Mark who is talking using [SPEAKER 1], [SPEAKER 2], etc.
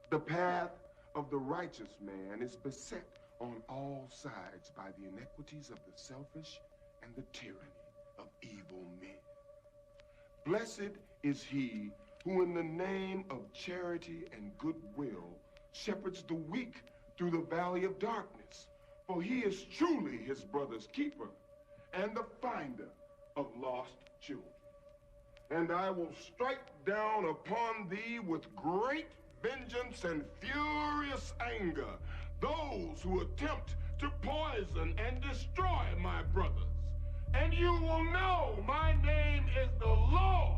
[SPEAKER 1] The path of the righteous man is beset on all sides by the inequities of the selfish and the tyranny of evil men. Blessed is he who in the name of charity and goodwill shepherds the weak through the valley of darkness, for he is truly his brother's keeper and the finder of lost children. And I will strike down upon thee with great vengeance and furious anger those who attempt to poison and destroy my brothers. And you will know my name is the Lord.